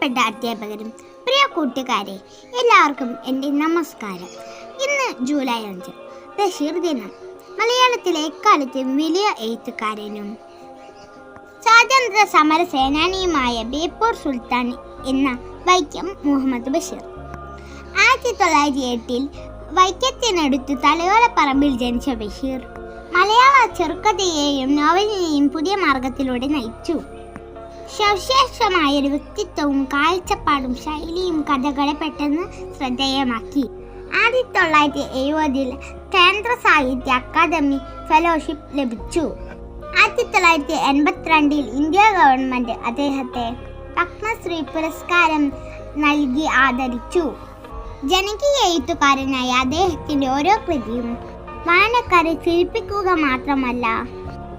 പ്രിയപ്പെട്ട അധ്യാപകരും പ്രിയ കൂട്ടുകാരെ, എല്ലാവർക്കും എൻ്റെ നമസ്കാരം. ഇന്ന് ജൂലൈ 5 ബഷീർ ദിനം. മലയാളത്തിലെ എക്കാലത്തും വലിയ എഴുത്തുകാരനും സ്വാതന്ത്ര്യ സമര സേനാനിയുമായ ബേപ്പൂർ സുൽത്താൻ എന്ന വൈക്കം മുഹമ്മദ് ബഷീർ 1908 വൈക്കത്തിനടുത്ത് തലയോലപ്പറമ്പിൽ ജനിച്ച ബഷീർ മലയാള ചെറുകഥയെയും നോവലിനെയും പുതിയ മാർഗത്തിലൂടെ നയിച്ചു. സവിശേഷമായൊരു വ്യക്തിത്വവും കാഴ്ചപ്പാടും ശൈലിയും കഥകളെ പെട്ടെന്ന് ശ്രദ്ധേയമാക്കി. 1970 കേന്ദ്ര സാഹിത്യ അക്കാദമി ഫെലോഷിപ്പ് ലഭിച്ചു. 1982 ഇന്ത്യ ഗവൺമെന്റ് അദ്ദേഹത്തെ പത്മശ്രീ പുരസ്കാരം നൽകി ആദരിച്ചു. ജനകീയ എഴുത്തുകാരനായ അദ്ദേഹത്തിന്റെ ഓരോ കൃതിയും വായനക്കാരെ ചിരിപ്പിക്കുക മാത്രമല്ല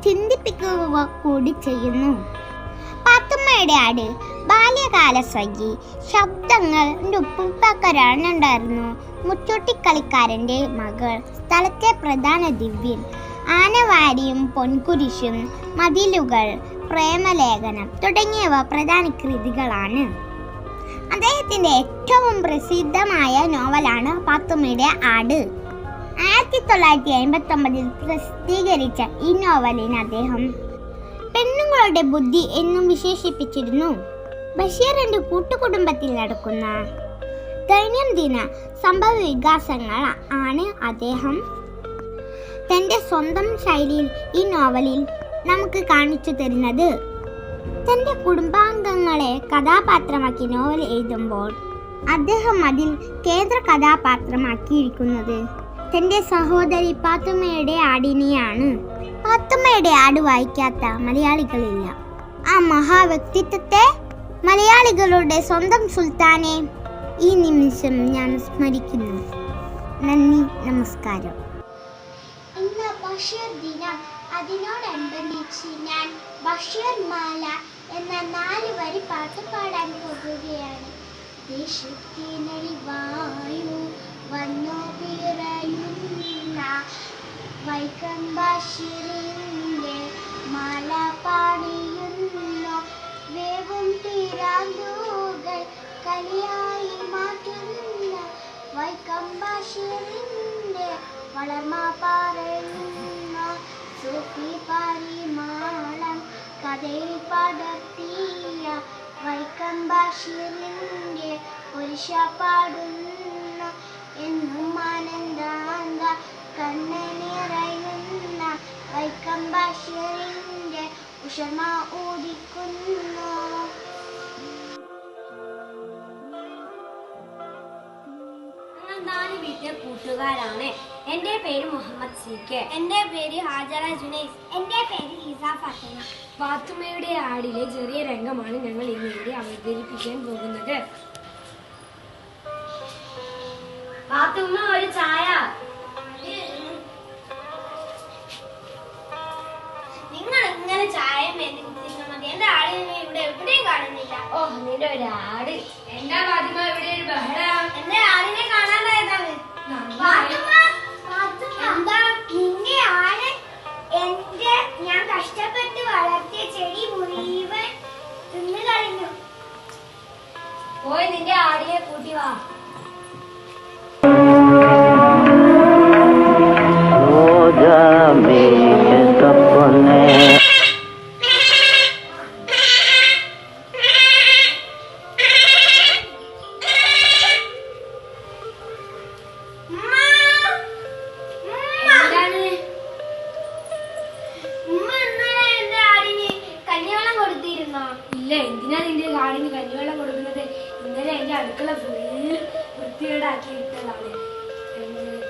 ചിന്തിപ്പിക്കുക കൂടി ചെയ്യുന്നു. പാത്തുമ്മയുടെ ആട്, ബാല്യകാല സഖി, ശബ്ദങ്ങളുടെ ഉപ്പുപ്പാക്കൊരാളുണ്ടായിരുന്നു, മുച്ചൂട്ടിക്കളിക്കാരൻ്റെ മകൾ, സ്ഥലത്തെ പ്രധാന ദിവ്യൻ, ആനവാരിയും പൊൻകുരിശും, മതിലുകൾ, പ്രേമലേഖനം തുടങ്ങിയവ പ്രധാന കൃതികളാണ്. അദ്ദേഹത്തിൻ്റെ ഏറ്റവും പ്രസിദ്ധമായ നോവലാണ് പാത്തുമ്മയുടെ ആട്. 1989 പ്രസിദ്ധീകരിച്ച ഈ നോവലിന് അദ്ദേഹം പെണ്ണുങ്ങളുടെ ബുദ്ധി എന്നും വിശേഷിപ്പിച്ചിരുന്നു. ബഷീറിന്റെ കൂട്ടുകുടുംബത്തിൽ നടക്കുന്ന ദൈനംദിന സംഭവ വികാസങ്ങൾ ആണ് അദ്ദേഹം തൻ്റെ സ്വന്തം ശൈലിയിൽ ഈ നോവലിൽ നമുക്ക് കാണിച്ചു തരുന്നത്. തൻ്റെ കുടുംബാംഗങ്ങളെ കഥാപാത്രമാക്കി നോവൽ എഴുതുമ്പോൾ അദ്ദേഹം അതിൽ കേന്ദ്ര കഥാപാത്രമാക്കിയിരിക്കുന്നത് തൻ്റെ സഹോദരി പാത്തുമ്മയുടെ ആടിനെയാണ്. പാത്തുമ്മയുടെ ആട് വായിക്കാത്ത മലയാളികളില്ല. ആ മഹാവ്യക്തിത്വത്തെ, മലയാളികളുടെ സ്വന്തം സുൽത്താനെ ഈ നിമിഷം ഞാൻ സ്മരിക്കുന്നു. നന്ദി, നമസ്കാരം. ഇന്ന് ബഷീർ ദിനം. അതിനോടനുബന്ധിച്ച് ഞാൻ ബഷീർ മാല എന്ന 4 വരി പാട്ട് പാടാൻ പോകുകയാണ്. ദേശത്തിനഴി വായു വന്നു പിറയുന്ന വൈക്കം ബഷീറിന്റെ മാല പാടിയുന്നു. വേവും പിറാന്തുകൾ കലിയായി മാറ്റുന്ന വൈക്കം ബഷീറിന്റെ വളർമ പറയുന്ന സൂഫി പരിമാളം കഥയിൽ പടർത്തിയ വൈക്കം ബഷീറിന്റെ പുരുഷ പാടുന്ന എന്നും ആനന്ദാന്ത കണ്ണനിറയുന്ന വൈക്കം ബഷീറിന്റെ ഉഷമ ഊദിക്കുന്നു. വീട്ടിലെ കൂട്ടുകാരാണ്. എൻ്റെ പേര് മുഹമ്മദ് സി.കെ. എൻ്റെ പേര് ഹാജറ ജുനൈസ്. എൻ്റെ പേര് ഹിസ ഫാത്തിമ. പാത്തുമ്മയുടെ ആടിലെ ചെറിയ രംഗമാണ് ഞങ്ങൾ ഇന്നിവിടെ അവതരിപ്പിക്കാൻ പോകുന്നത്. പാത്തുമ്മ, ഒരു ചായ. നിങ്ങൾ ഇങ്ങനെ ചായ മേടിച്ചിരുന്നാൽ മതി. എൻ്റെ ആടിനെ ഇവിടെ എവിടെയും കാണുന്നില്ല. ഓ, നിന്റെ ഒരു ആട്. എന്താ പാത്തുമ്മ ഇവിടെ ഒരു ബഹളം? എൻ്റെ ആടിനെ കാണാണ്ടായതാണ്. എന്താ നിന്റെ ആട്? എന്റെ ഞാൻ കഷ്ടപ്പെട്ട് വളർത്തിയ ചെടി മുഴുവൻ തിന്നു കളഞ്ഞു. പോയി നിന്റെ ആടിനെ കൂട്ടി വാ. ഇല്ല, എന്തിനാ നിന്റെ ആടിന് കഞ്ഞിവെള്ളം കൊടുക്കുന്നത്? ഇന്നലെ എന്റെ അടുക്കള ഫുള്ള് വൃത്തികേടാക്കി ഇട്ടതാണ്.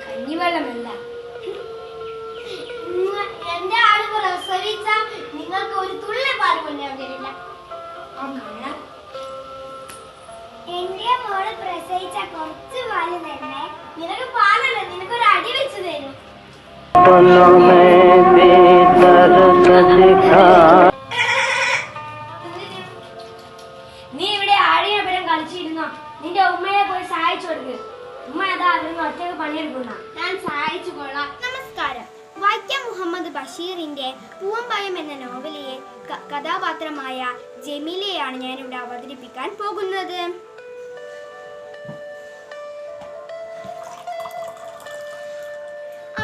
കഞ്ഞിവെള്ളമല്ല. എന്റെ ആട് പ്രസവിച്ച നിങ്ങൾക്ക് ഒരു തുള്ളി പാല് കൊണ്ടുവരാൻ തരില്ല. എന്റെ മോള് പ്രസവിച്ച കുറച്ച് പാല് തരണേ. നിനക്ക് പാലല്ല, നിനക്കൊരു അടി വെച്ച് തരും. നീ ഇവിടെ ആടിനെപ്പരം കളിച്ചിരുന്നോ? നിന്റെ ഉമ്മയെ പോയി സഹായിച്ചു കൊടുക്ക്. ഉമ്മ അതാ അതിന് ഒറ്റക്ക് പണിയെടുക്കുന്ന. ഞാൻ സഹായിച്ചു കൊള്ളാം. നമസ്കാരം. വൈക്കം മുഹമ്മദ് ബഷീർ ബഷീറിന്റെ പൂവമ്പായം എന്ന നോവലിലെ കഥാപാത്രമായ ജമീലയാണ് ഞാനിവിടെ അവതരിപ്പിക്കാൻ പോകുന്നത്.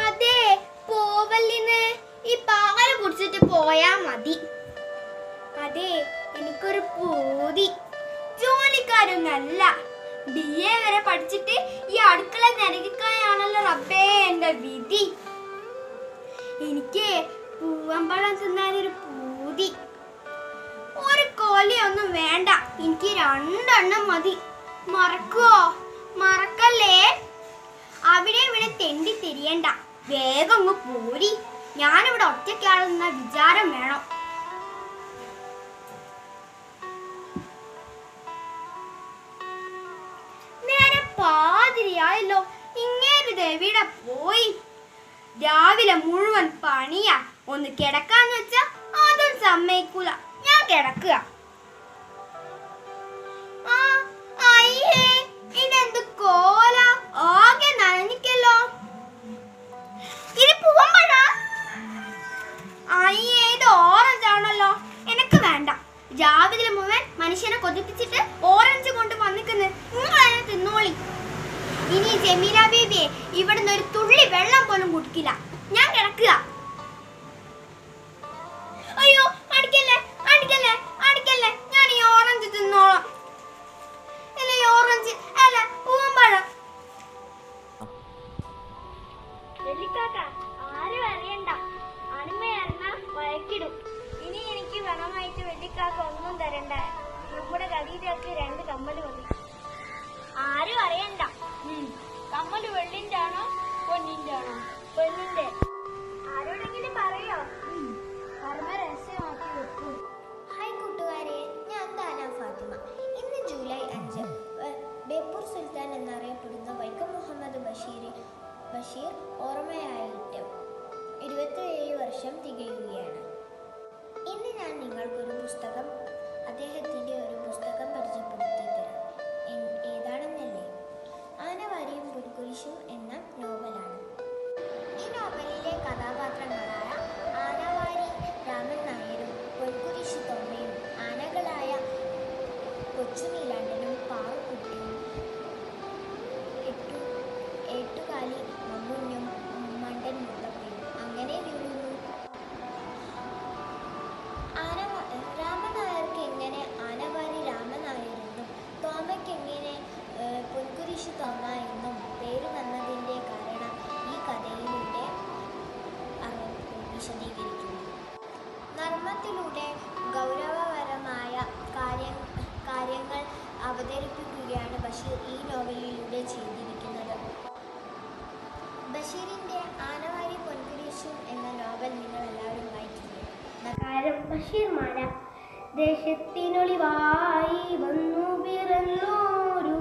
അതെ, പോവല്ലിന്ന് ഈ പാല് കുടിച്ചിട്ട് പോയാ മതി. അതെ, എനിക്കൊരു പൂതി. ജോലിക്കാരൊന്നല്ല, BA വരെ പഠിച്ചിട്ട് ഈ അടുക്കള നിരകിക്കാനാണല്ലോ റബ്ബേ എന്റെ വിധി. എനിക്ക് പൂവമ്പഴം തിന്നാനൊരു പൂതി. ഒരു കൊലയൊന്നും വേണ്ട, എനിക്ക് 2 എണ്ണം മതി. മറക്കുവോ? മറക്കല്ലേ. അവിടെ ഇവിടെ തെണ്ടി തിരിയണ്ട, വേഗം അങ്ങ് പോരി. ഞാനിവിടെ ഒറ്റയ്ക്കാണെന്ന വിചാരം വേണം. നേരെ പാതിരിയായല്ലോ, ഇങ്ങേരിത് എവിടെ പോയി? രാവിലെ മുഴുവൻ പണിയാ. ഒന്ന് കിടക്കാന്ന് വെച്ചാ അതും സമ്മതിക്കൂല. ഞാൻ കിടക്കുക. അയ്യേ, ഇതെന്ത് കോല, ആകെ നനഞ്ഞിക്കല്ലോ. ഇത് പൂവമ്പഴ? അയ്യേ, ഇത് ഓറഞ്ച് ആണല്ലോ. എനക്ക് വേണ്ട. രാവിലെ മുഴുവൻ മനുഷ്യനെ കൊതിപ്പിച്ചിട്ട് ഓറഞ്ച് കൊണ്ട് വന്നിക്കുന്നു. നിങ്ങൾ തിന്നോളി. ഇനി ജമീല ബേബിയെ ഇവിടുന്ന് ഒരു തുള്ളി വെള്ളം പോലും കുടിക്കില്ല. ഞാൻ കിടക്കുക. അയ്യോ, അടിക്കല്ലേ അടിക്കല്ലേ അടിക്കല്ലേ. ഞാൻ ഈ ഓറഞ്ച് തിന്നോളാം. അല്ല, ഈ ഓറഞ്ച് അല്ല, പൂവമ്പഴം. ആരും അറിയണ്ട, അണിമയറിഞ്ഞ വഴക്കിടും. ഇനി എനിക്ക് പണമായിട്ട് വെള്ളിക്കാക്ക ഒന്നും തരണ്ട. നമ്മുടെ കടയിലേക്ക് 2 കമ്മല് മതി. ആരും അറിയണ്ട. കമ്മല് വെള്ളിന്റെ ആണോ പൊന്നിന്റെ ആണോ? പൊന്നിന്റെ. ആരോടെങ്കിലും പറയോ? പരമ രഹസ്യമാക്കി വെക്കും. ഹായ് കൂട്ടുകാരെ, ഞാൻ ദാന ഫാത്തിമ. ഇന്ന് ജൂലൈ 5. ബേപ്പൂർ സുൽത്താൻ എന്നറിയപ്പെടുന്ന വൈക്കം മുഹമ്മദ് ബഷീർ ഓർമ്മയായിട്ട് 27 വർഷം തികയുകയാണ്. ഇന്ന് ഞാൻ നിങ്ങൾക്കൊരു പുസ്തകം, അദ്ദേഹത്തിൻ്റെ ഒരു പുസ്തകം പരിചയപ്പെടുത്തി തരാം. ഏതാണെന്നല്ലേ? ആനവാരിയും പുൽക്കുരിശും എന്ന നോവലാണ്. ഈ നോവലിലെ കഥാപാത്രങ്ങളായ ആനവാരി രാമൻ നായരും പുൽക്കുരിശ് തൊമ്മയും ആനകളായ കൊച്ചുനീലാണ്ടനും പാറുക്കുട്ടിയും ഏട്ടുകാലി മമ്മൂഞ്ഞും മണ്ടൻ മുത്തപ്പയും അങ്ങനെ വീഴുന്നു. രാമനായർക്ക് എങ്ങനെ ആനവാരി രാമനായരെന്നും തോമയ്ക്ക് എങ്ങനെ പുൽക്കുരിശ് തോമ എന്നും പേര് വന്നതിൻ്റെ കാരണം ഈ കഥയിലൂടെ വിശദീകരിക്കുന്നു. നർമ്മത്തിലൂടെ ഗൗരവപരമായ കാര്യങ്ങൾ അവതരിപ്പിക്കുകയാണ് ബഷീർ ഈ നോവലിലൂടെ ചെയ്തിരിക്കുന്നത്. ബഷീറിൻ്റെ ആനവാരി പൊൻകുരിശും എന്ന നോവൽ നിങ്ങൾ എല്ലാവരും വായിച്ചില്ലേ? ബഷീർ മാല. ദേശത്തിനൊളിവായി വന്നു പിറന്നോരു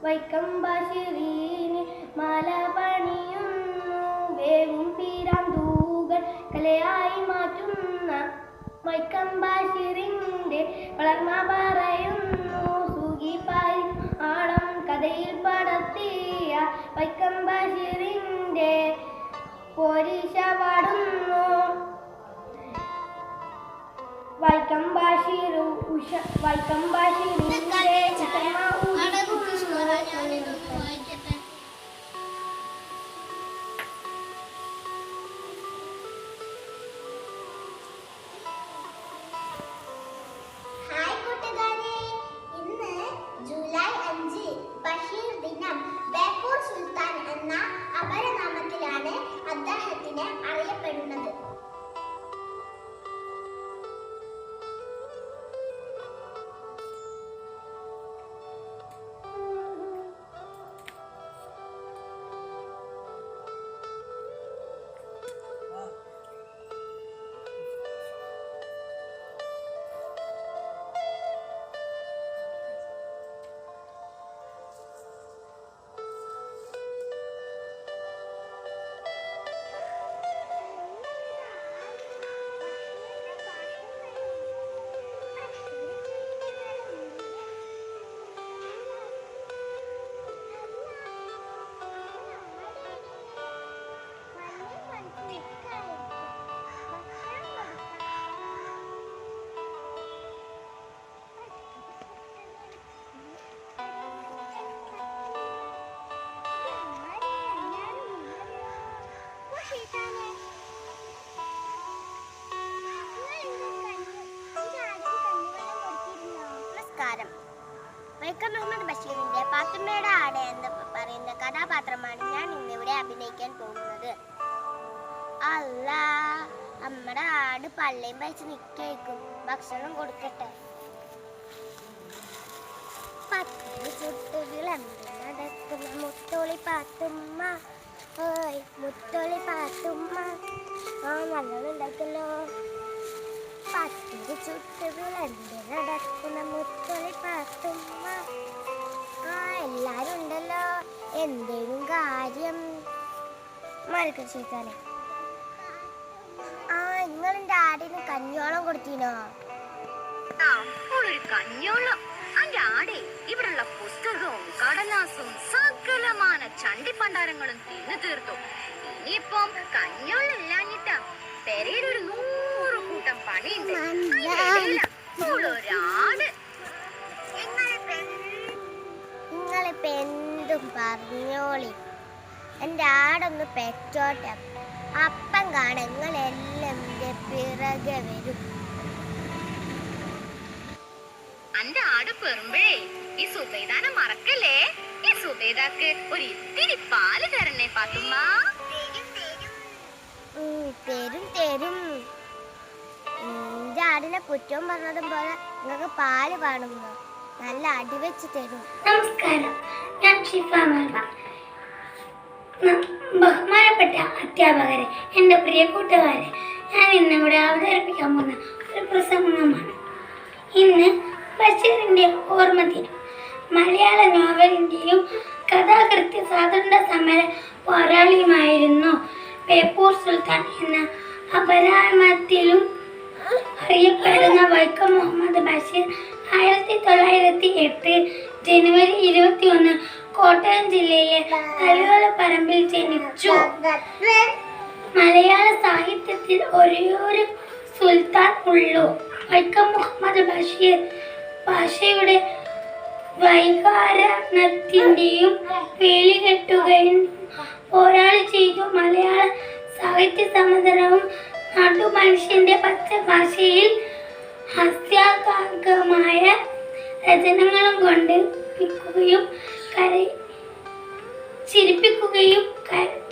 വൈക്കം ബഷീറിന് മാല പണിയുന്നു. വേവും പീരാന്തൂകൾ കലയായി മാറ്റുന്ന വൈക്കം ബഷീറിന്റെ വളർമ പറയുന്നു. സുഖിപ്പായി ആളം കഥയിൽ പടർത്തിയ വൈക്കം ബഷീറിന്റെ പോരിശ പാടുന്നു. വൈക്കം ബഷീറിന്റെ ഹായ് കൂട്ടുകാരെ, ഇന്ന് ജൂലൈ 5 ബഷീർ ദിനം. ബേപ്പൂർ സുൽത്താൻ എന്ന അപരനാമത്തിലാണ് അദ്ദേഹത്തിന് അറിയപ്പെടുന്നത്. വൈക്കം മുഹമ്മദ് ബഷീറിന്റെ പാത്തുമ്മയുടെ ആട് എന്ന് പറയുന്ന കഥാപാത്രമാണ് ഞാൻ ഇന്നിവിടെ അഭിനയിക്കാൻ പോകുന്നത്. അല്ലാ, നമ്മുടെ ആട് പള്ളിയും വെച്ച് നിൽക്കും. ഭക്ഷണം കൊടുക്കട്ടെ. പത്ത് ചുട്ട് വിളമ്പി നടക്കുന്ന മുത്തോളി പാത്തുമ്മ, ഓയ് മുത്തോളി പാത്തുമ്മ, നല്ലോണം ഉണ്ടാക്കല്ലോ. പത്ത് ചുട്ട് വിളമ്പി നടക്കുന്ന മുത്തോളി പാത്തുമ്മ, എല്ലാരും ഉണ്ടല്ലോ. എന്തേലും കാര്യം മരക്ക ചെയ്താലേ. നിങ്ങളെന്റെ ആടിന് കഞ്ഞോളം കൊടുത്തീനോ? ഒരു കഞ്ഞോളം അന്റെ ആടെ ഇവിടുള്ള പുസ്തകവും കടലാസും സകലമാന ചണ്ടിപ്പണ്ടാരങ്ങളും തിന്നു തീർത്തു. ഇനിയിപ്പം കഞ്ഞോളം ഇല്ലാഞ്ഞിട്ടാ പെരയിലൊരു 100 കൂട്ടം പണിയുണ്ട്. ഒരാട്. നിങ്ങളിപ്പോ എന്തും പറഞ്ഞോളി, എന്റെ ആടൊന്ന് പെറ്റോട്ടെ. അപ്പം കാണാൻ നിങ്ങളെല്ലാം എന്റെ പിറകെ വരും. അന്റെ ആട് പെറുമ്പഴേ ഈ സുബൈദാനെ മറക്കല്ലേ. ഈ സുബൈദാക്ക് ഒരു ഇത്തിരി പാല് തരണേ പാത്തുമ്മ. തരും തരും. എന്റെ ആടിനെ കുറ്റവും പറഞ്ഞതും പോലെ നിങ്ങൾക്ക് പാല് കാണുമ്പോ നല്ല അടിവെച്ച് തരും. നമസ്കാരം, ഞാൻ ഷിഫ മാമ. ബഹുമാനപ്പെട്ട അധ്യാപകരെ, എൻ്റെ പ്രിയ കൂട്ടുകാരെ, ഞാൻ ഇന്നിവിടെ അവതരിപ്പിക്കാൻ പോകുന്ന ഒരു പ്രസംഗമാണ്. ഇന്ന് ബഷീറിൻ്റെ ഓർമ്മ ദിനം. മലയാള നോവലിൻ്റെയും കഥാകൃത്ത് സ്വാതന്ത്ര്യ സമര പോരാളിയുമായിരുന്നു ബേപ്പൂർ സുൽത്താൻ എന്ന അപരാമത്തിലും അറിയപ്പെടുന്ന വൈക്കം മുഹമ്മദ് ബഷീർ 1908 ജനുവരി 21 കോട്ടയം ജില്ലയിലെ തലയോലപ്പറമ്പിൽ ജനിച്ചു. മലയാള സാഹിത്യത്തിൽ ഒരേയൊരു സുൽത്താൻ ഉള്ളൂ. വൈക്കം മുഹമ്മദ് ബഷീർ ഭാഷയുടെ വൈകാരണത്തിൻ്റെയും വേലികെട്ടുകയും പോരാളി ചെയ്തു. മലയാള സാഹിത്യ സമുദ്രവും നാട്ടുമനുഷ്യന്റെ പച്ച ഭാഷയിൽ ഹാസ്യാത്മകമായ രചനകളും കൊണ്ട് ചിരിപ്പിക്കുകയും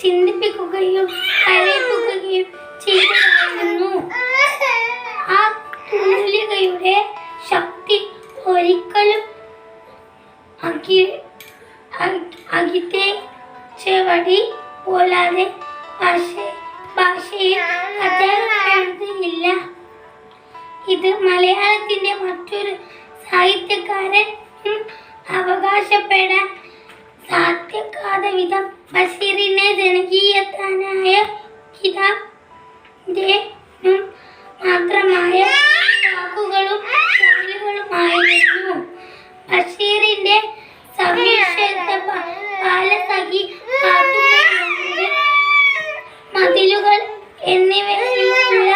ചിന്തിപ്പിക്കുകയും കരയിപ്പിക്കുകയും ചെയ്യുന്നു. ആ തൂലികയുടെ ശക്തി ഒരിക്കലും അകിത്തെ ചെവടി പോലാതെ ഭാഷയിൽ അദ്ദേഹം ഇത് മലയാളത്തിന്റെ മറ്റൊരു സാഹിത്യകാരൻ അവകാശപ്പെടാൻ സാധ്യക്കാത്ത വിധം ബഷീറിനെ ജനകീയനായ കിതാബിനും മാത്രമായ വാക്കുകളും ശൈലികളുമായിരുന്നു. ബഷീറിന്റെ സവിശേഷ ബാലസഖി, മതിലുകൾ എന്നിവയിലുള്ള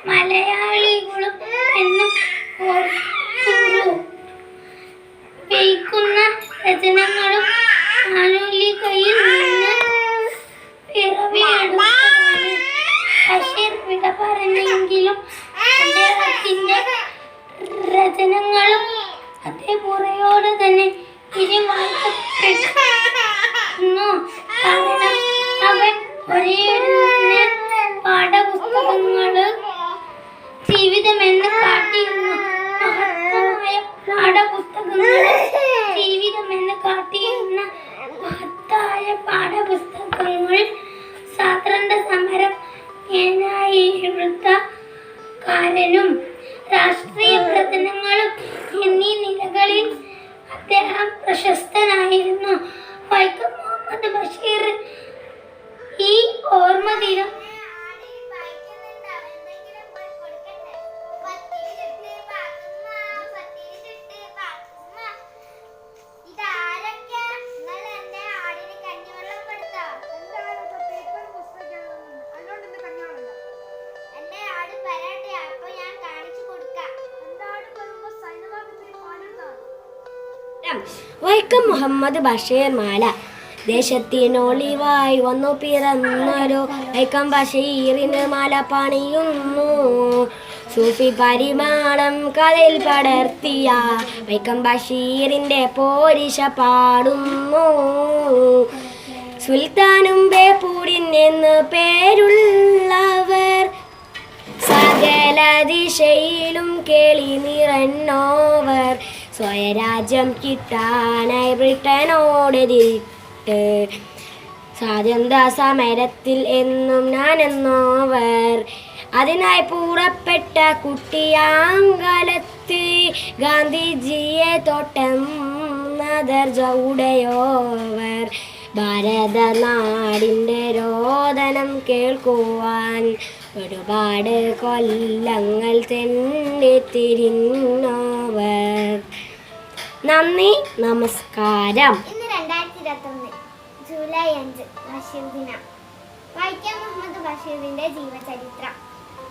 മലയാളികളും എന്നും വയ്ക്കുന്ന രചനകളും ആനുലികയിൽ നിന്ന് പിറവിയെടുത്തതാണ്. ബഷീർ വിട പറഞ്ഞെങ്കിലും അദ്ദേഹത്തിന്റെ രചനകളും അതേപുറയോടെ തന്നെ ഇനി വായിക്കപ്പെടുന്നു. കാരണം അവൻ ഒരേ പാഠപുസ്തകങ്ങള് ജീവിതമെന്ന് കാട്ടിയിരുന്നു. മഹത്തായ പാഠപുസ്തകങ്ങൾ സ്വാതന്ത്ര്യ സമരം എഴുത്തുകാരനും രാഷ്ട്രീയ പ്രവർത്തനങ്ങളും എന്നീ നിലകളിൽ അദ്ദേഹം പ്രശസ്തനായിരുന്നു. വൈക്കം മുഹമ്മദ് ബഷീർ ഈ ഓർമ്മ ദിനം വൈക്കം മുഹമ്മദ് ബഷീർ മാല. ദേശത്തിനൊളിവായി വന്നു പിറന്നൊരു വൈക്കം ബഷീറിന് മാല പണിയുന്നു. സൂഫി പരിമാണം കഥയിൽ പടർത്തിയ വൈക്കം ബഷീറിന്റെ പോരിശ പാടുന്നു. സുൽത്താനും ബേപ്പൂരിൻ എന്ന് പേരുള്ളവർ സകല ദിശയിലും കേളി നിറഞ്ഞോവർ. സ്വയരാജ്യം കിട്ടാനായി ബ്രിട്ടനോടെതിരിട്ട് സ്വാതന്ത്ര്യ സമരത്തിൽ എന്നും ഞാനെന്നോവർ. അതിനായി പുറപ്പെട്ട കുട്ടിയാങ്കാലത്ത് ഗാന്ധിജിയെ തൊട്ടെന്നതർജ ഉടയോവർ. ഭാരതനാടിൻ്റെ രോദനം കേൾക്കുവാൻ ഒരുപാട് കൊല്ലങ്ങൾ തെണ്ടിത്തിരിഞ്ഞോവർ. നന്ദി, നമസ്കാരം. ഇന്ന് 2021 ജൂലൈ 5 ബഷീർ ദിനം. വൈക്കം മുഹമ്മദ് ബഷീറിന്റെ ജീവചരിത്രം.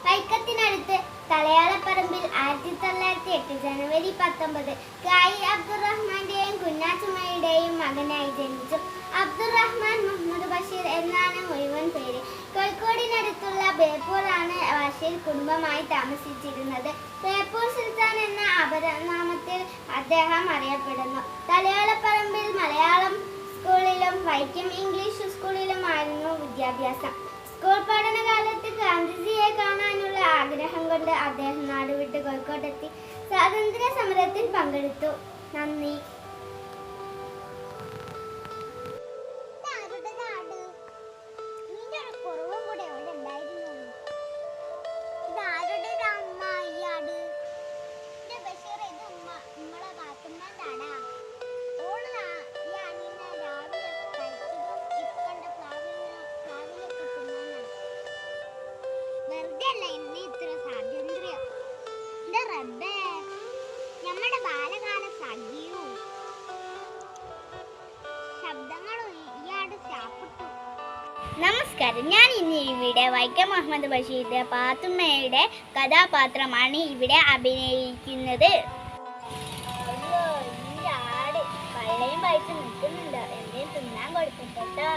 വൈക്കത്തിനടുത്ത് തലയാളപ്പറമ്പിൽ 1908 ജനുവരി 19 കായി അബ്ദുറഹ്മാന്റെയും കുഞ്ഞാച്ചുമ്മയുടെയും മകനായി ജനിച്ചു. അബ്ദുറഹ്മാൻ മുഹമ്മദ് ബഷീർ എന്നാണ് മുഴുവൻ പേര്. കോഴിക്കോടിനടുത്തുള്ള ബേപ്പൂരാണ് ബഷീർ കുടുംബമായി താമസിച്ചിരുന്നത്. ബേപ്പൂർ സുൽത്താൻ എന്ന അപരനാമത്തിൽ അദ്ദേഹം അറിയപ്പെടുന്നു. തലയാളപ്പറമ്പിൽ മലയാളം സ്കൂളിലും വൈക്കം ഇംഗ്ലീഷ് സ്കൂളിലുമായിരുന്നു വിദ്യാഭ്യാസം. സ്കൂൾ പഠനകാലത്ത് ഗാന്ധിജിയെ കാണാനുള്ള ആഗ്രഹം കൊണ്ട് അദ്ദേഹം നാടുവിട്ട് കോഴിക്കോട്ടെത്തി സ്വാതന്ത്ര്യ സമരത്തിൽ പങ്കെടുത്തു. നന്ദി. നമ്മുടെ ബാലകാല സഖ്യവും ശബ്ദങ്ങളും ഇയാട് ചാപ്പിട്ടു. നമസ്കാരം. ഞാൻ ഇന്ന് ഇവിടെ വൈക്കം മുഹമ്മദ് ബഷീറിന്റെ പാത്തുമ്മയുടെ കഥാപാത്രമാണ് ഇവിടെ അഭിനയിക്കുന്നത്. ആട് പള്ളയും വായിച്ച് നിൽക്കുന്നുണ്ട്. എന്നെ തിന്നാൻ കൊടുക്കട്ടോ.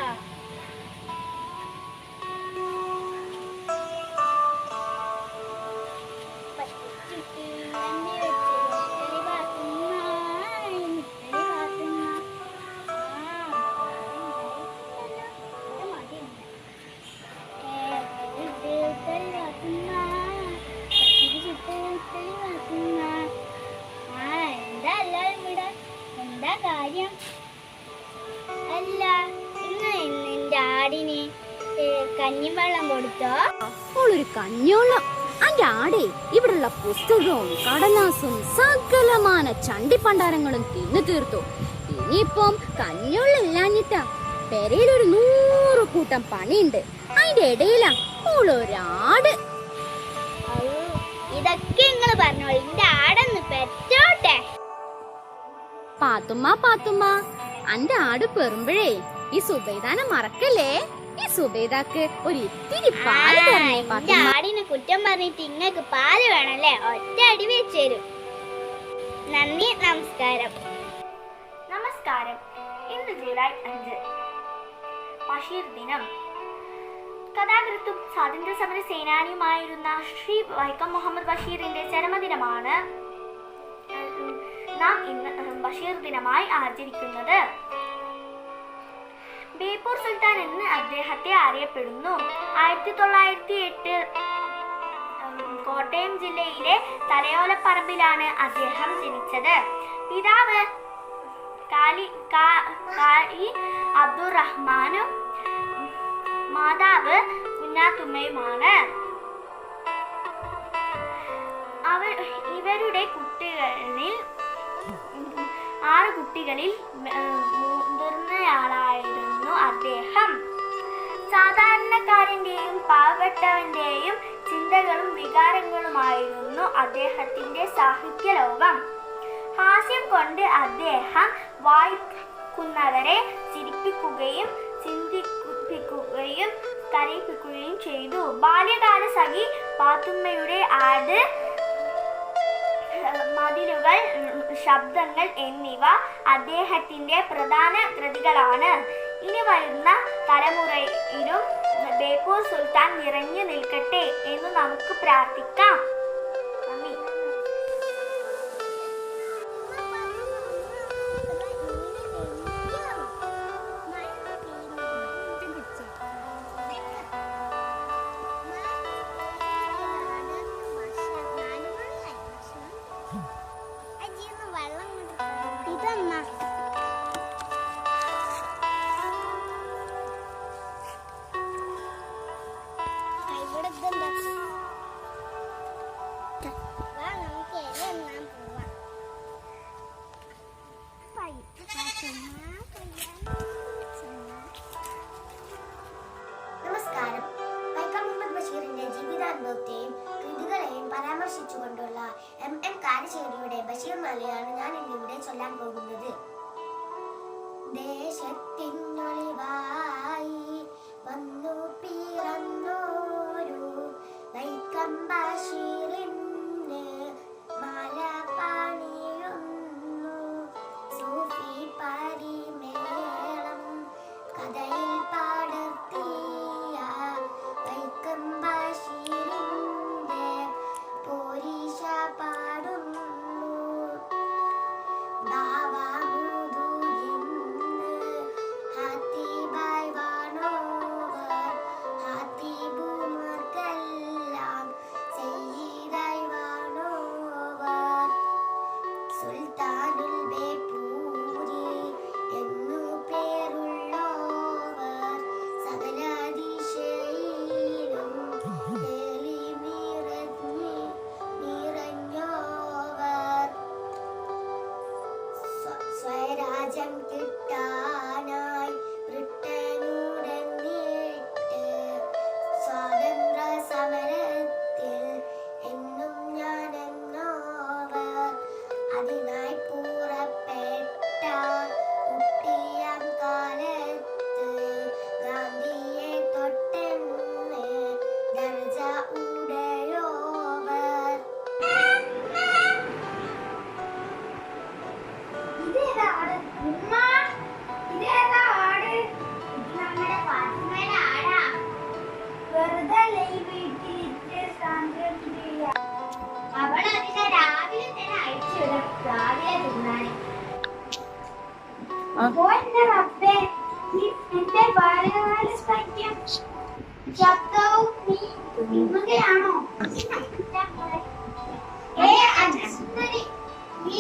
എന്താ കാര്യം? അല്ല, ഇന്ന് നിന്റെ ആടിന് കഞ്ഞിവെള്ളം കൊടുത്തോ? ഒരു കഞ്ഞോളം അന്റെ ആടെ ഇവിടുള്ള പുസ്തകവും കടലാസും സകലമാന ചണ്ടിപ്പണ്ടാരങ്ങളും തിന്നു തീർത്തു. ഇനിയിപ്പം കഞ്ഞോളില്ലാഞ്ഞിട്ടാ പെരയിലൊരു 100 കൂട്ടം പണിയുണ്ട്. അതിന്റെ ഇടയിലാ ഓളൊരാട്. ഇതൊക്കെ നിങ്ങൾ പറഞ്ഞോളൂ. എന്റെ ആടൊന്ന് പെറ്റോട്ടെ. പാത്തുമ്മ പാത്തുമ്മ, അന്റെ ആട് പെറുമ്പഴേ ഈ സുബൈദാനെ മറക്കല്ലേ. ഈ സുബൈദാക്ക് ഒരു ഇത്തിരി പാല് തരണേ എന്റെ പാത്തുമ്മ. ആടിന് കുറ്റം പറഞ്ഞിട്ട് ഇങ്ങക്ക് പാല് വേണല്ലേ? ഒറ്റ അടി വെച്ചേരും. നന്ദി, നമസ്കാരം. നമസ്കാരം. ഇന്ന് ജൂലൈ 5 ബഷീർ ദിനം. കഥാകൃത്തും സ്വാതന്ത്ര്യ സമര സേനാനിയുമായിരുന്ന ശ്രീ വൈക്കം മുഹമ്മദ് ബഷീറിന്റെ ചരമദിനമാണ് നാം ഇന്ന് ബഷീർ ദിനമായി ആചരിക്കുന്നത്. ബേപ്പൂർ സുൽത്താൻ എന്ന് അദ്ദേഹത്തെ അറിയപ്പെടുന്നു. 1908 കോട്ടയം ജില്ലയിലെ തലയോലപ്പറമ്പിലാണ് അദ്ദേഹം ജനിച്ചത്. പിതാവ് കായി അബ്ദുറഹ്മാനും മാതാവ് കുഞ്ഞാത്തുമ്മയുമാണ്. ഇവരുടെ കുട്ടികളിൽ 6 കുട്ടികളിൽ മുതിർന്നയാളായിരുന്നു അദ്ദേഹം. സാധാരണക്കാരന്റെയും പാവപ്പെട്ടവന്റെയും ചിന്തകളും വികാരങ്ങളുമായിരുന്നു അദ്ദേഹത്തിന്റെ സാഹിത്യ ലോകം. ഹാസ്യം കൊണ്ട് അദ്ദേഹം വായിക്കുന്നവരെ ചിരിപ്പിക്കുകയും ചിന്തിപ്പിക്കുകയും കരയിപ്പിക്കുകയും ചെയ്തു. ബാല്യകാല സഖി, പാത്തുമ്മയുടെ ആട്, മതിലുകൾ, ശബ്ദങ്ങൾ എന്നിവ അദ്ദേഹത്തിന്റെ പ്രധാന കൃതികളാണ്. ഇനി വരുന്ന തലമുറയിലും ബേപ്പൂർ സുൽത്താൻ നിറഞ്ഞു നിൽക്കട്ടെ എന്ന് നമുക്ക് പ്രാർത്ഥിക്കാം. വാ നമുക്ക് ഇല എണ്ണാൻ പോവാം. നമസ്കാരം. വൈക്കം മുഹമ്മദ് ബഷീറിന്റെ ജീവിതാനുഭവത്തെയും കൃതികളെയും പരാമർശിച്ചുകൊണ്ടുള്ള M.M. കാരശ്ശേരിയുടെ ബഷീർ മാലയാണ് ഞാൻ ഇന്നിവിടെ ചൊല്ലാൻ പോകുന്നത്. ദേശത്തിനൊളിവായി വന്നു പിറന്നോരു വൈക്കം ബഷീറിന് മാല പണിയുന്നു. സൂഫി പരിമേളം കഥയിൽ പടർത്തിയ വൈക്കം ബഷീറിന്റെ പോരീശ പാടുന്നു. സ്വരാജ്യം കിട്ടാനായി ബ്രിട്ടനുടനേറ്റ് സ്വാതന്ത്ര്യ സമരത്തിൽ എന്നും ഞാനെന്നോവർ അതിനായി പുറപ്പെട്ട കുട്ടിയാം കാലത്ത് ഗാന്ധിയെ തൊട്ടെന്ന് ദർജ ഉടയോവർ. അവളതിനെ രാവിലെ തന്നെ അയച്ചുവിടും, രാവിലെ തിന്നാണ്. എന്റെ ബാലകാലം ശബ്ദവും നീ നിങ്ങകയാണോ? ഈ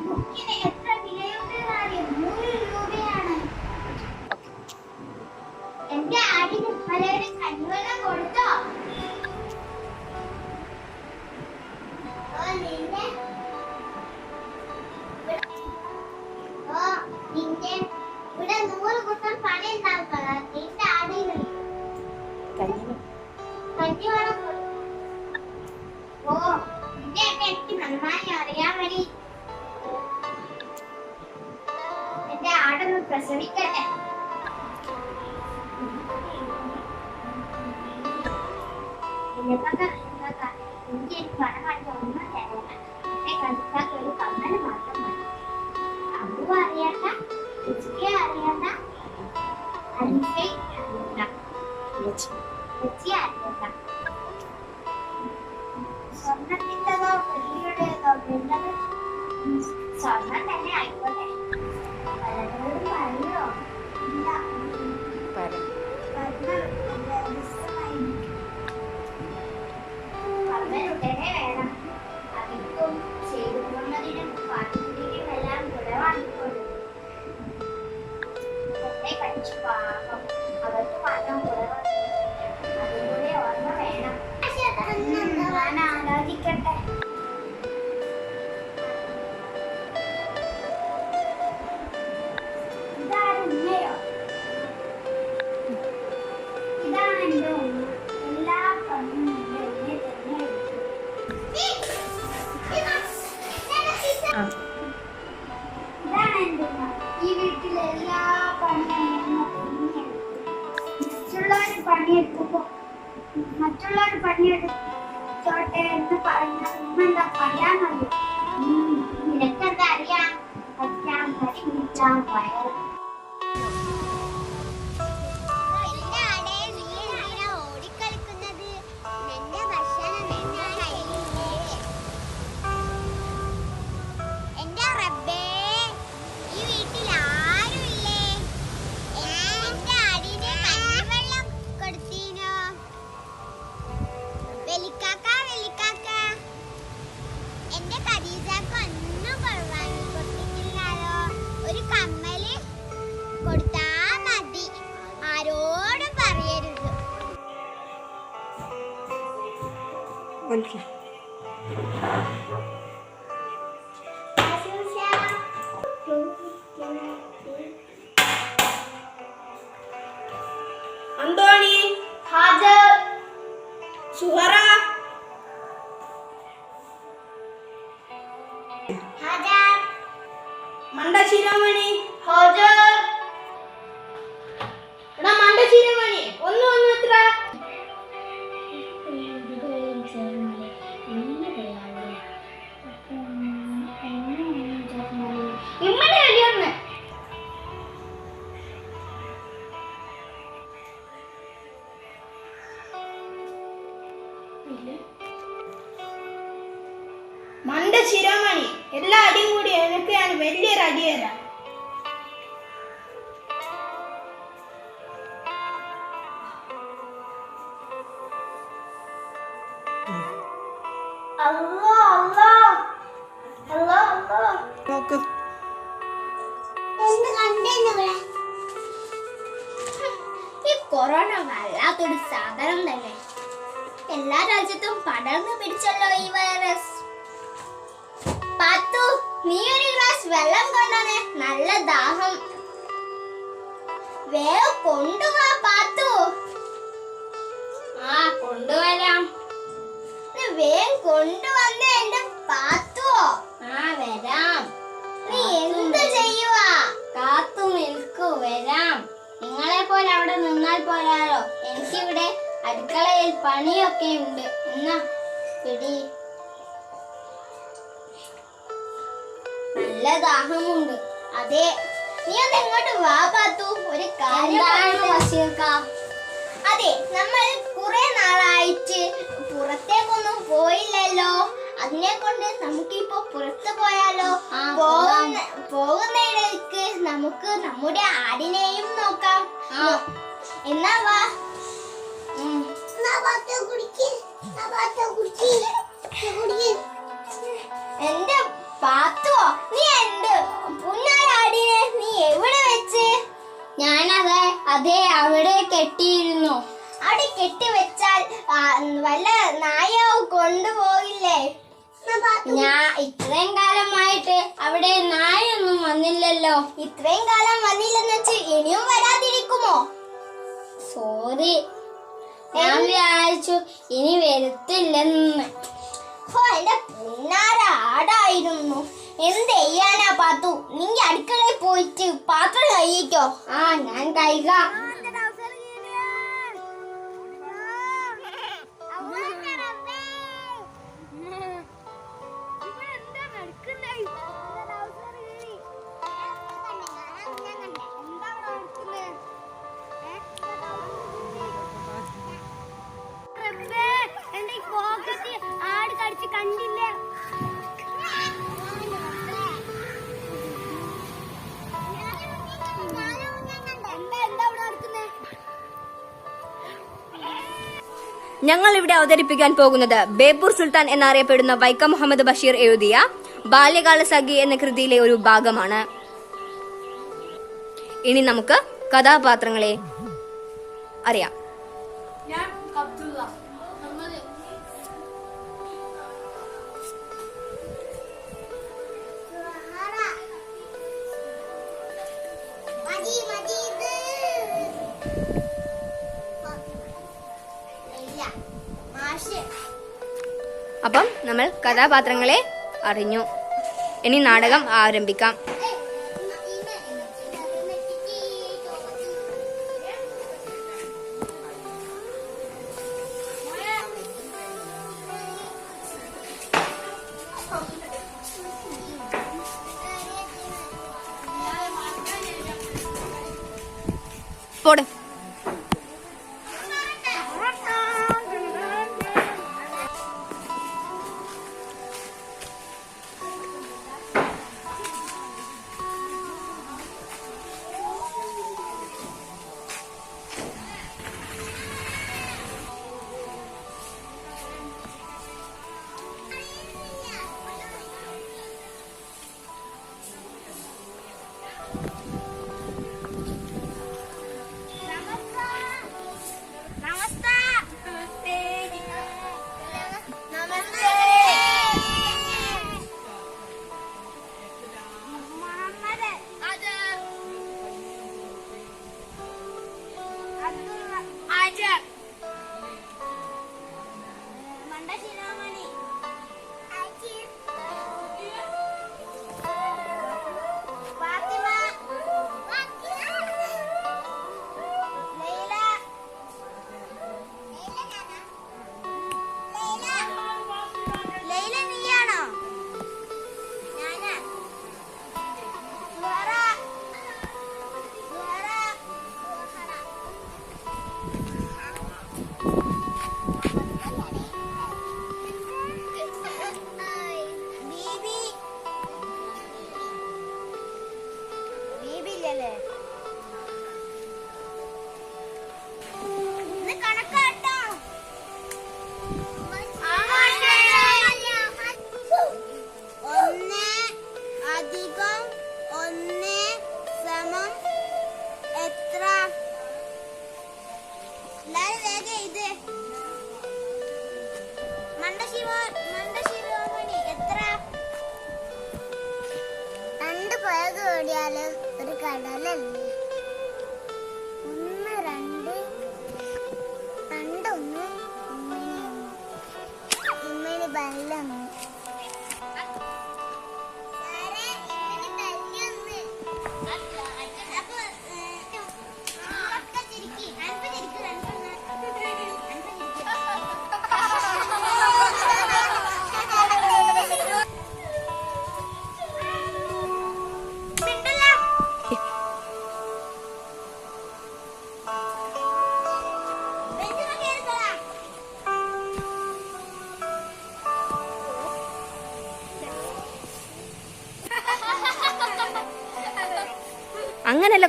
ബുക്കിന് എത്ര വിലയുണ്ടെന്നറിയോ? 100 രൂപയാണ്. എന്റെ ആടിന് പലരും കഞ്ഞിവെള്ളം കൊടുത്തോ? നിന്റെ ഇവിടെ 100 കൂട്ടം പണി ഉണ്ടാക്കുക. നിന്റെ ആടിന് കഞ്ഞിവെള്ളം കൊടുത്തു. ഓ നിന്റെയൊക്കെ എനിക്ക് നന്നായി അറിയാൻ വേണ്ടി എന്റെ ആടൊന്ന് പ്രസവിക്കട്ടെ. എനിക്ക് പണം കാണിച്ച ഒന്നും തരണ്ട. എന്നെ കണ്ടിട്ടാൽ ഒരു കമ്മല് മാത്രം മതി. അബുവും അറിയണ്ട, ഉച്ചയ്ക്ക് അറിയണ്ട, അരിസയും അറിയണ്ട, ഉച്ചി അറിയണ്ട. സ്വർണത്തിൻ്റെതോ വെള്ളിയുടേതോ വേണ്ടത് സ്വർണം തന്നെ ആയിക്കോട്ടെ. പലരോടും പറയോ? ഇല്ല. ഉടനെ വേണം. അതിക്കും ചെയ്തുകൊണ്ടതിനും പാട്ടുകുടിക്കും എല്ലാം കുടവാങ്ങിക്കൊണ്ടു. എന്നെ കഴിച്ചു പാപം. അവർക്ക് മാത്രം കുടവാങ്ങി. അതുകൂടെ ഓർമ്മ വേണം. ഞാൻ ആലോചിക്കട്ടെ. ഇതാരും ഉമ്മയോ? ഇതാണ് എന്റെ ഉമ്മ. എല്ലാ പണിയും എന്നെ തന്നെ എടുക്കും. ഇതാണ് എന്റെ ഉമ്മ. ഈ വീട്ടിലെ എല്ലാ പണിയും മറ്റുള്ളവർ പണിയെടുത്തോട്ടെ എന്ന് പറഞ്ഞാൽ ഉമ്മ എന്താ പറയാന്നറിയോ? നിനക്കെന്താ അറിയാം? പറ്റാൻ പറ്റിച്ചാൻ വയറ്. അന്തോണി ഹാജർ. സുഹറ ഹാജർ. മണ്ടശിരോമണി ഹാജർ. എടാ മണ്ടശിരോമണി ഒന്ന് വന്നു എത്ര ഇമ്മടെ വലിയൊന്ന് മണ്ട ശിരോമണി എല്ലാ അടിയും കൂടി എനിക്ക് ഞാൻ വലിയൊരു അടി തരാം. അല്ലാ അല്ലാ അല്ലാ അല്ലാ. നോക്ക് എന്ത് കണ്ടെന്നിവിടെ? ഈ കൊറോണ വല്ലാത്തൊരു സാധനം തന്നെ. എല്ലാ രാജ്യത്തും പടർന്നു പിടിച്ചല്ലോ ഈ വൈറസ്. പാത്തു, നീ ഒരു ഗ്ലാസ് വെള്ളം കൊണ്ടുവന്നേ, നല്ല ദാഹം. വേഗം കൊണ്ടുവാ പാത്തു. ആ കൊണ്ടുവരാം. വേഗം കൊണ്ടുവന്നേ എന്റെ പാത്തു. ആ വരാം. നീ എന്ത് ചെയ്യുവാ? കാത്തു നിൽക്കൂ, വരാം. നിങ്ങളെ പോലെ അവിടെ നിന്നാൽ പോരാലോ, എനിക്കിവിടെ അടുക്കളയിൽ പണിയൊക്കെ ഉണ്ട്. എന്നാ പിടി. നല്ല ദാഹമുണ്ട്. അതെ, നീ ഒന്ന് ഇങ്ങോട്ട് വാ പാത്തു, ഒരു കാര്യം. അതെ, നമ്മൾ കുറെ നാളായിട്ട് പുറത്തേക്കൊന്നും പോയില്ലല്ലോ. അതിനെ കൊണ്ട് നമുക്കിപ്പോ പുറത്ത് പോയാലോ? പോകുന്നതിടയ്ക്ക് നമുക്ക് നമ്മുടെ ആടിനെയും നോക്കാം. എന്നാ വാ. എന്റെ പാത്തുവോ, നീ എന്റെ പുന്നാരാടിനെ നീ എവിടെ വെച്ച്? ഞാനത് അതേ അവിടെ കെട്ടിയിരുന്നു. അവിടെ കെട്ടിവെച്ചാൽ വല്ല നായോ കൊണ്ടുപോകില്ലേ? ഞാൻ ഇത്രയും കാലമായിട്ട് അവിടെ നായൊന്നും വന്നില്ലല്ലോ. ഇത്രയും കാലം വന്നില്ലെന്ന് വെച്ച് ഇനിയും വരാതിരിക്കുമോ? സോറി, ഞാൻ വിചാരിച്ചു ഇനി വരത്തില്ലെന്ന്. എന്റെ പുന്നാര ആടായിരുന്നു. എന്ത് ചെയ്യാനാ പാത്തു? നീ അടുക്കളയിൽ പോയിട്ട് പാത്രം കഴിക്കോ? ആ, ഞാൻ കഴിക്കാം. ആട് കടിച്ച് കണ്ടില്ല. ഞങ്ങൾ ഇവിടെ അവതരിപ്പിക്കാൻ പോകുന്നത് ബേപ്പൂർ സുൽത്താൻ എന്നറിയപ്പെടുന്ന വൈക്കം മുഹമ്മദ് ബഷീർ എഴുതിയ ബാല്യകാല സഖി എന്ന കൃതിയിലെ ഒരു ഭാഗമാണ്. ഇനി നമുക്ക് കഥാപാത്രങ്ങളെ അറിയാം. അപ്പം നമ്മൾ കഥാപാത്രങ്ങളെ അറിഞ്ഞു. ഇനി നാടകം ആരംഭിക്കാം. പോട്. ബെല്ലല്ലേ? 1 2 2 ഇമ്മണി ബെല്ലൊന്ന്. അങ്ങനല്ല.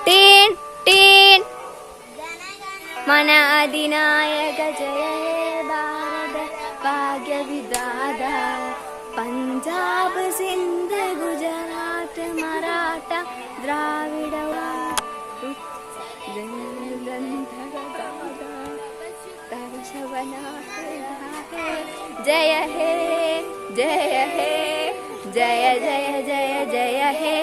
ടീൻ ടീൻ मन अधिनायक जय हे भारत भाग्य विधाता पंजाब सिंध गुजरात मराठा द्राविड जय हे जय हे जय जय जय जय हे.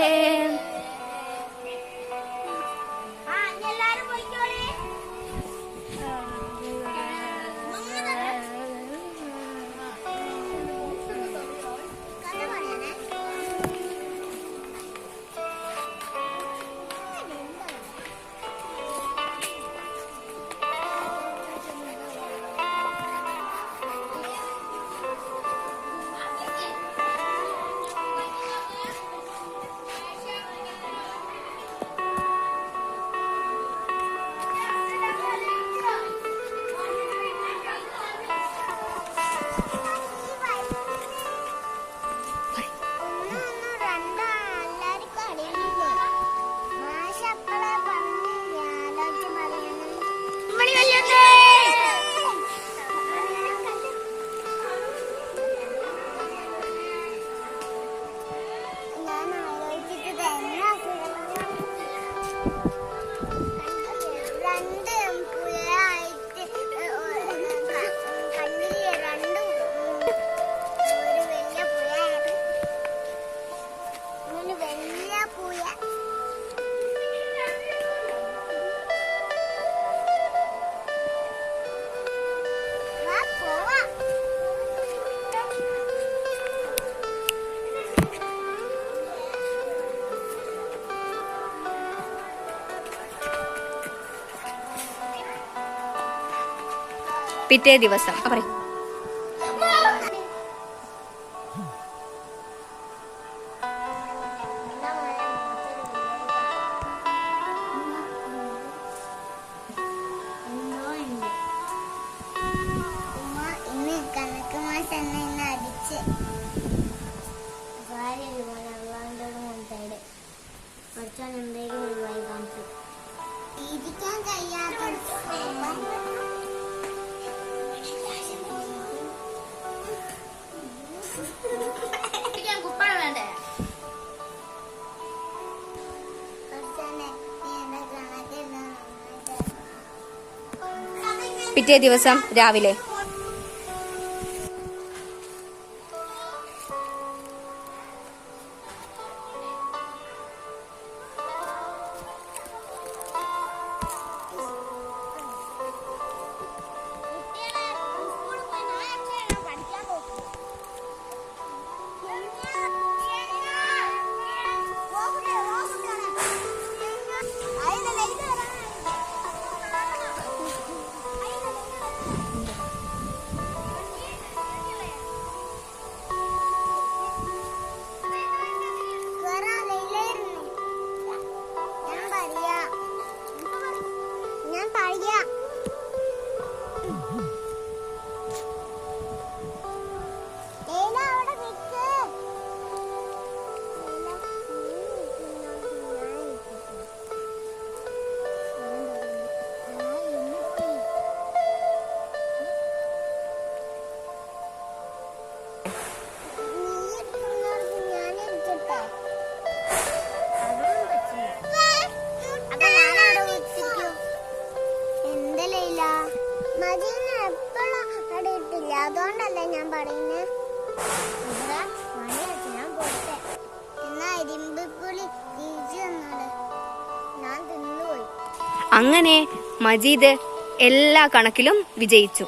പിറ്റേ ദിവസം പറയും പിറ്റേ ദിവസം രാവിലെ പറയുന്നേ? ഇവിടെ മണി വെച്ച് ഞാൻ പോട്ടെ. എന്നാ ഇരുമ്പിപ്പുളി തിരിച്ചു തന്നാല് ഞാൻ തിന്നുപോയി. അങ്ങനെ മജീദ് എല്ലാ കണക്കിലും വിജയിച്ചു.